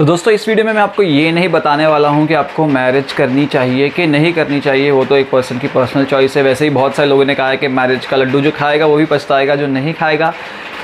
तो दोस्तों इस वीडियो में मैं आपको ये नहीं बताने वाला हूँ कि आपको मैरिज करनी चाहिए कि नहीं करनी चाहिए, वो तो एक पर्सन की पर्सनल चॉइस है। वैसे ही बहुत सारे लोगों ने कहा है कि मैरिज का लड्डू जो खाएगा वो भी पछताएगा, जो नहीं खाएगा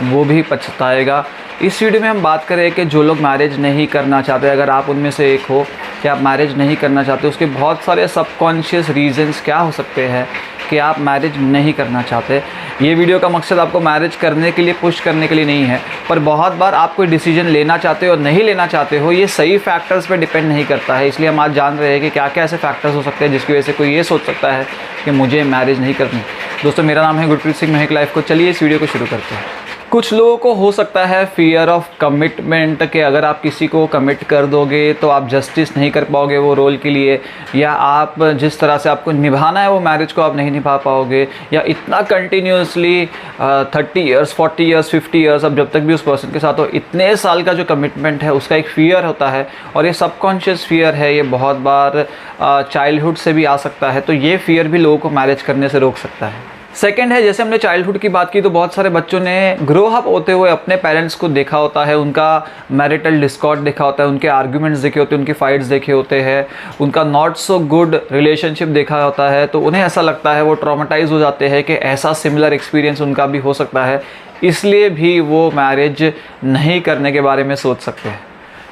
वो भी पछताएगा। इस वीडियो में हम बात करें कि जो लोग मैरिज नहीं करना चाहते, अगर आप उनमें से एक हो कि आप मैरिज नहीं करना चाहते, उसके बहुत सारे सबकॉन्शियस रीजंस क्या हो सकते हैं कि आप मैरिज नहीं करना चाहते। ये वीडियो का मकसद आपको मैरिज करने के लिए पुश करने के लिए नहीं है, पर बहुत बार आप कोई डिसीजन लेना चाहते हो और नहीं लेना चाहते हो, ये सही फैक्टर्स पे डिपेंड नहीं करता है। इसलिए हम आज जान रहे हैं कि क्या क्या ऐसे फैक्टर्स हो सकते हैं जिसकी वजह से कोई ये सोच सकता है कि मुझे मैरिज नहीं करनी। दोस्तों मेरा नाम है गुरप्रीत सिंह महक लाइफ को। चलिए इस वीडियो को शुरू करते हैं। कुछ लोगों को हो सकता है फियर ऑफ कमिटमेंट कि अगर आप किसी को कमिट कर दोगे तो आप जस्टिस नहीं कर पाओगे वो रोल के लिए, या आप जिस तरह से आपको निभाना है वो मैरिज को आप नहीं निभा पाओगे, या इतना कंटिन्यूसली 30 ईयर्स 40 ईयर्स 50 ईयर्स अब जब तक भी उस पर्सन के साथ हो, इतने साल का जो कमिटमेंट है उसका एक फ़ियर होता है। और ये सबकॉन्शियस फ़ियर है, ये बहुत बार चाइल्डहुड से भी आ सकता है। तो ये फ़ियर भी लोगों को मैरिज करने से रोक सकता है। सेकेंड है, जैसे हमने चाइल्डहुड की बात की तो बहुत सारे बच्चों ने ग्रो अप होते हुए अपने पेरेंट्स को देखा होता है, उनका मैरिटल डिस्कॉर्ड देखा होता है, उनके आर्ग्यूमेंट्स देखे होते हैं, उनकी फाइट्स देखे होते हैं, उनका नॉट सो गुड रिलेशनशिप देखा होता है। तो उन्हें ऐसा लगता है, वो ट्रॉमेटाइज हो जाते हैं कि ऐसा सिमिलर एक्सपीरियंस उनका भी हो सकता है, इसलिए भी वो मैरिज नहीं करने के बारे में सोच सकते हैं।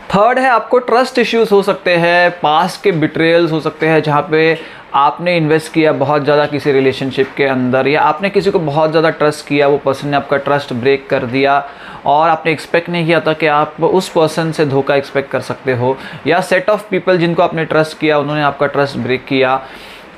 थर्ड है, आपको ट्रस्ट इश्यूज हो सकते हैं, पास्ट के बिट्रेयल्स हो सकते हैं जहाँ पे आपने इन्वेस्ट किया बहुत ज़्यादा किसी रिलेशनशिप के अंदर, या आपने किसी को बहुत ज़्यादा ट्रस्ट किया, वो पर्सन ने आपका ट्रस्ट ब्रेक कर दिया और आपने एक्सपेक्ट नहीं किया था कि आप उस पर्सन से धोखा एक्सपेक्ट कर सकते हो, या सेट ऑफ पीपल जिनको आपने ट्रस्ट किया उन्होंने आपका ट्रस्ट ब्रेक किया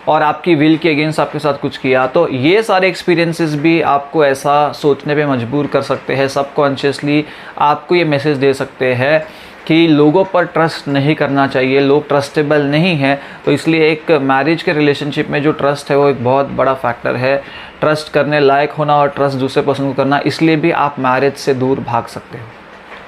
और आपकी विल के अगेंस्ट आपके साथ कुछ किया। तो ये सारे एक्सपीरियंसेस भी आपको ऐसा सोचने पे मजबूर कर सकते हैं, सबकॉन्शियसली आपको ये मैसेज दे सकते हैं कि लोगों पर ट्रस्ट नहीं करना चाहिए, लोग ट्रस्टेबल नहीं हैं। तो इसलिए एक मैरिज के रिलेशनशिप में जो ट्रस्ट है वो एक बहुत बड़ा फैक्टर है। ट्रस्ट करने लायक होना और ट्रस्ट दूसरे पर्सन को करना, इसलिए भी आप मैरिज से दूर भाग सकते हो।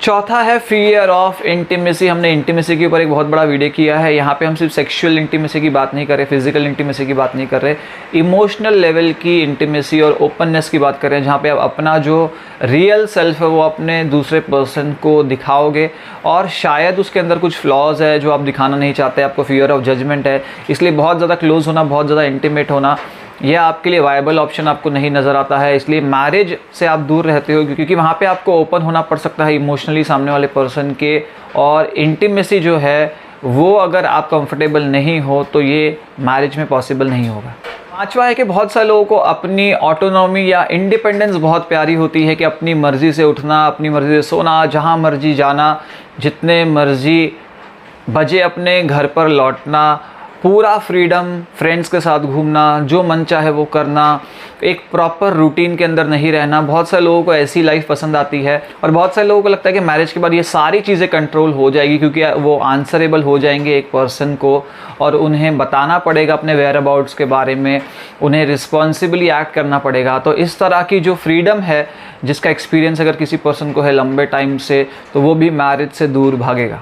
चौथा है फियर ऑफ इंटीमेसी। हमने इंटीमेसी के ऊपर एक बहुत बड़ा वीडियो किया है। यहाँ पे हम सिर्फ सेक्सुअल इंटीमेसी की बात नहीं कर रहे, फिजिकल इंटीमेसी की बात नहीं कर रहे, इमोशनल लेवल की इंटीमेसी और ओपननेस की बात कर रहे हैं, जहाँ पे आप अपना जो रियल सेल्फ है वो अपने दूसरे पर्सन को दिखाओगे और शायद उसके अंदर कुछ फ्लॉज है जो आप दिखाना नहीं चाहते, आपको फियर ऑफ जजमेंट है, इसलिए बहुत ज़्यादा क्लोज होना, बहुत ज़्यादा इंटीमेट होना यह आपके लिए वायबल ऑप्शन आपको नहीं नज़र आता है। इसलिए मैरिज से आप दूर रहते हो, क्योंकि वहाँ पे आपको ओपन होना पड़ सकता है इमोशनली सामने वाले पर्सन के, और इंटीमेसी जो है वो अगर आप कंफर्टेबल नहीं हो तो ये मैरिज में पॉसिबल नहीं होगा। पांचवा है कि बहुत सारे लोगों को अपनी ऑटोनॉमी या इंडिपेंडेंस बहुत प्यारी होती है, कि अपनी मर्ज़ी से उठना, अपनी मर्ज़ी से सोना, जहाँ मर्ज़ी जाना, जितने मर्ज़ी बजे अपने घर पर लौटना, पूरा फ्रीडम, फ्रेंड्स के साथ घूमना, जो मन चाहे वो करना, एक प्रॉपर रूटीन के अंदर नहीं रहना। बहुत सारे लोगों को ऐसी लाइफ पसंद आती है, और बहुत सारे लोगों को लगता है कि मैरिज के बाद ये सारी चीज़ें कंट्रोल हो जाएगी, क्योंकि वो आंसरेबल हो जाएंगे एक पर्सन को और उन्हें बताना पड़ेगा अपने वेयर अबाउट्स के बारे में, उन्हें रिस्पॉन्सिबली एक्ट करना पड़ेगा। तो इस तरह की जो फ्रीडम है, जिसका एक्सपीरियंस अगर किसी पर्सन को है लंबे टाइम से, तो वो भी मैरिज से दूर भागेगा।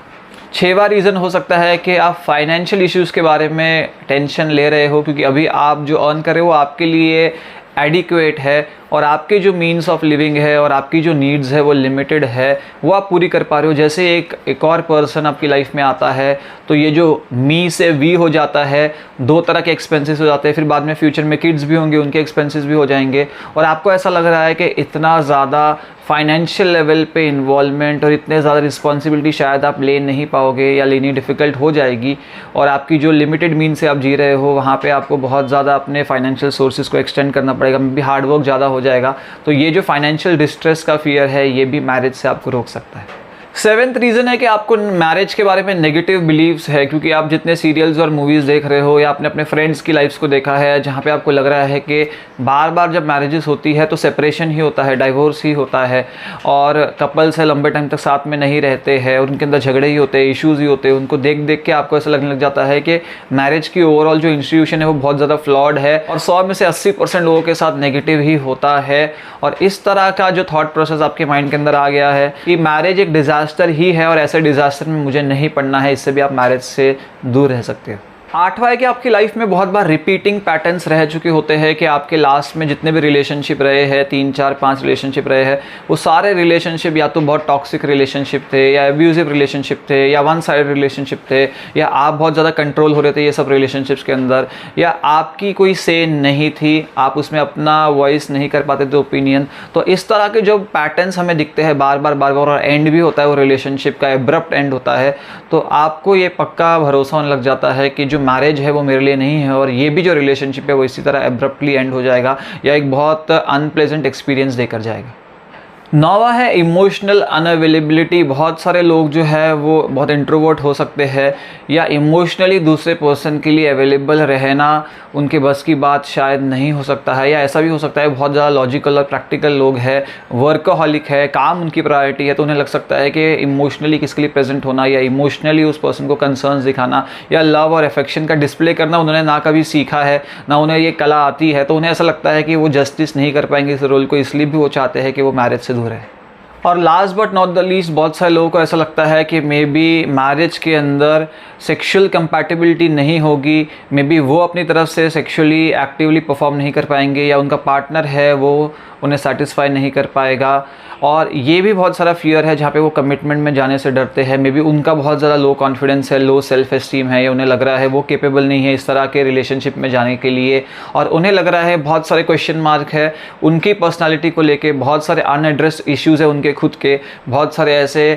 छठवां रीज़न हो सकता है कि आप फाइनेंशियल इश्यूज़ के बारे में टेंशन ले रहे हो, क्योंकि अभी आप जो अर्न कर रहे हो वो आपके लिए एडिक्वेट है, और आपके जो मीन्स ऑफ लिविंग है और आपकी जो नीड्स है वो लिमिटेड है, वो आप पूरी कर पा रहे हो। जैसे एक और पर्सन आपकी लाइफ में आता है तो ये जो मी से वी हो जाता है, दो तरह के एक्सपेंसेस हो जाते हैं, फिर बाद में फ्यूचर में किड्स भी होंगे, उनके एक्सपेंसेस भी हो जाएंगे, और आपको ऐसा लग रहा है कि इतना ज़्यादा फाइनेंशियल लेवल पे इन्वॉल्वमेंट और इतने ज़्यादा रिस्पॉन्सिबिलिटी शायद आप ले नहीं पाओगे, या लेनी डिफ़िकल्ट हो जाएगी, और आपकी जो लिमिटेड मीन से आप जी रहे हो वहाँ पे आपको बहुत ज़्यादा अपने फाइनेंशियल सोर्सेज को एक्सटेंड करना पड़ेगा, मे बी हार्डवर्क ज़्यादा हो जाएगा। तो ये जो फाइनेंशियल डिस्ट्रेस का फियर है ये भी मैरिज से आपको रोक सकता है। सेवेंथ रीज़न है कि आपको मैरिज के बारे में नेगेटिव बिलीव्स है, क्योंकि आप जितने सीरियल्स और मूवीज़ देख रहे हो, या आपने अपने फ्रेंड्स की लाइफ्स को देखा है जहाँ पे आपको लग रहा है कि बार बार जब मैरिजेस होती है तो सेपरेशन ही होता है, डाइवोर्स ही होता है, और कपल्स है लंबे टाइम तक साथ में नहीं रहते हैं, और उनके अंदर झगड़े ही होते हैं, इश्यूज़ ही होते हैं। उनको देख देख के आपको ऐसा लगने लग जाता है कि मैरिज की ओवरऑल जो इंस्टीट्यूशन है वो बहुत ज़्यादा फ्लॉड है, और 100 में से 80% लोगों के साथ नेगेटिव ही होता है। और इस तरह का जो थॉट प्रोसेस आपके माइंड के अंदर आ गया है कि मैरिज एक डिज़ास्टर ही है, और ऐसे डिज़ास्टर में मुझे नहीं पड़ना है, इससे भी आप मैरिज से दूर रह सकते हो। आठवां है कि आपकी लाइफ में बहुत बार रिपीटिंग पैटर्न्स रह चुके होते हैं कि आपके लास्ट में जितने भी रिलेशनशिप रहे हैं, 3 4 5 रिलेशनशिप रहे हैं, वो सारे रिलेशनशिप या तो बहुत टॉक्सिक रिलेशनशिप थे, या एब्यूजिव रिलेशनशिप थे, या वन साइड रिलेशनशिप थे, या आप बहुत ज़्यादा कंट्रोल हो रहे थे ये सब रिलेशनशिप्स के अंदर, या आपकी कोई से नहीं थी, आप उसमें अपना वॉइस नहीं कर पाते थे, ओपिनियन। तो इस तरह के जो पैटर्न्स हमें दिखते हैं बार बार और एंड भी होता है वो रिलेशनशिप का, एब्रप्ट एंड होता है, तो आपको ये पक्का भरोसा होने लग जाता है कि जो मैरिज है वो मेरे लिए नहीं है, और ये भी जो रिलेशनशिप है वो इसी तरह एब्रप्टली एंड हो जाएगा या एक बहुत अनप्लेजेंट एक्सपीरियंस देकर जाएगा। 9वां है इमोशनल अनअवेलेबिलिटी। बहुत सारे लोग जो है वो बहुत इंट्रोवर्ट हो सकते हैं, या इमोशनली दूसरे पर्सन के लिए अवेलेबल रहना उनके बस की बात शायद नहीं हो सकता है, या ऐसा भी हो सकता है बहुत ज़्यादा लॉजिकल और प्रैक्टिकल लोग हैं, वर्कहॉलिक है, काम उनकी प्रायोरिटी है, तो उन्हें लग सकता है कि इमोशनली किसके लिए प्रेजेंट होना या इमोशनली उस पर्सन को कंसर्न्स दिखाना या लव और अफेक्शन का डिस्प्ले करना उन्होंने ना कभी सीखा है, ना उन्हें ये कला आती है, तो उन्हें ऐसा लगता है कि वो जस्टिस नहीं कर पाएंगे इस रोल को, इसलिए भी वो चाहते हैं कि वो मैरिज से दूर है। और last but not the least, बहुत सारे लोगों को ऐसा लगता है कि मे बी मैरिज के अंदर सेक्सुअल कंपैटिबिलिटी नहीं होगी, मे बी वो अपनी तरफ से सेक्सुअली एक्टिवली परफॉर्म नहीं कर पाएंगे, या उनका पार्टनर है वो उन्हें सेटिस्फाई नहीं कर पाएगा, और ये भी बहुत सारा फियर है जहाँ पे वो कमिटमेंट में जाने से डरते हैं। मे बी उनका बहुत ज़्यादा लो कॉन्फिडेंस है, लो सेल्फ एस्टीम है, या उन्हें लग रहा है वो केपेबल नहीं है इस तरह के रिलेशनशिप में जाने के लिए, और उन्हें लग रहा है बहुत सारे क्वेश्चन मार्क है उनकी पर्सनालिटी को लेके, बहुत सारे अनएड्रेस्ड इश्यूज़ है उनके खुद के, बहुत सारे ऐसे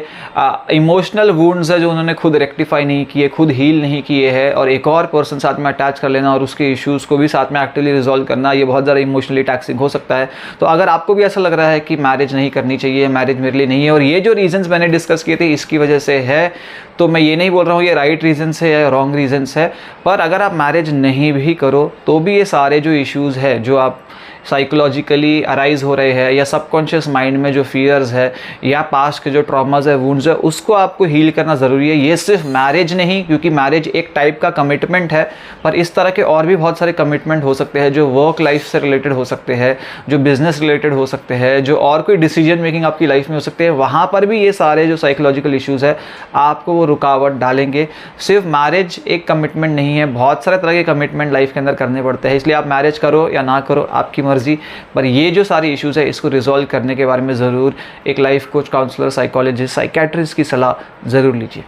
इमोशनल वुंड्स है जो उन्होंने खुद रेक्टिफाई नहीं किए, खुद हील नहीं किए हैं, और एक और पर्सन साथ में अटैच कर लेना और उसके इश्यूज़ को भी साथ में एक्टिवली रिजॉल्व करना, ये बहुत ज़्यादा इमोशनली टैक्सिंग हो सकता है। तो अगर आपको भी ऐसा लग रहा है कि मैरिज नहीं करनी चाहिए, मैरिज मेरे लिए नहीं है, और ये जो रीजंस मैंने डिस्कस किए थे इसकी वजह से है, तो मैं ये नहीं बोल रहा हूँ ये राइट रीजंस है या रॉन्ग रीजंस है, पर अगर आप मैरिज नहीं भी करो तो भी ये सारे जो इश्यूज़ है जो आप साइकोलॉजिकली अराइज हो रहे हैं, या सबकॉन्शियस माइंड में जो फियर्स है या पास्ट के जो ट्रॉमाज है, वुंड्स है, उसको आपको हील करना ज़रूरी है। ये सिर्फ मैरिज नहीं, क्योंकि मैरिज एक टाइप का कमिटमेंट है, पर इस तरह के और भी बहुत सारे कमिटमेंट हो सकते हैं जो वर्क लाइफ से रिलेटेड हो सकते हैं, जो बिजनेस रिलेटेड हो सकते हैं, जो और कोई डिसीजन मेकिंग आपकी लाइफ में हो सकते हैं, वहाँ पर भी ये सारे जो साइकोलॉजिकल इश्यूज़ है आपको वो रुकावट डालेंगे। सिर्फ मैरिज एक कमिटमेंट नहीं है, बहुत सारे तरह के कमिटमेंट लाइफ के अंदर करने पड़ते हैं, इसलिए आप मैरिज करो या ना करो आपकी मर्जी, पर ये जो सारे इश्यूज़ है इसको रिजॉल्व करने के बारे में ज़रूर एक life coach, counsellor, psychologist, psychiatrist की सलाह ज़रूर लीजिए।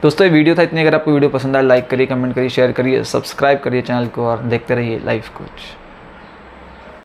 दोस्तों ये वीडियो था इतनी। अगर आपको वीडियो पसंद आए लाइक करिए, कमेंट करिए, शेयर करिए, सब्सक्राइब करिए चैनल को, और देखते रहिए लाइफ कोच।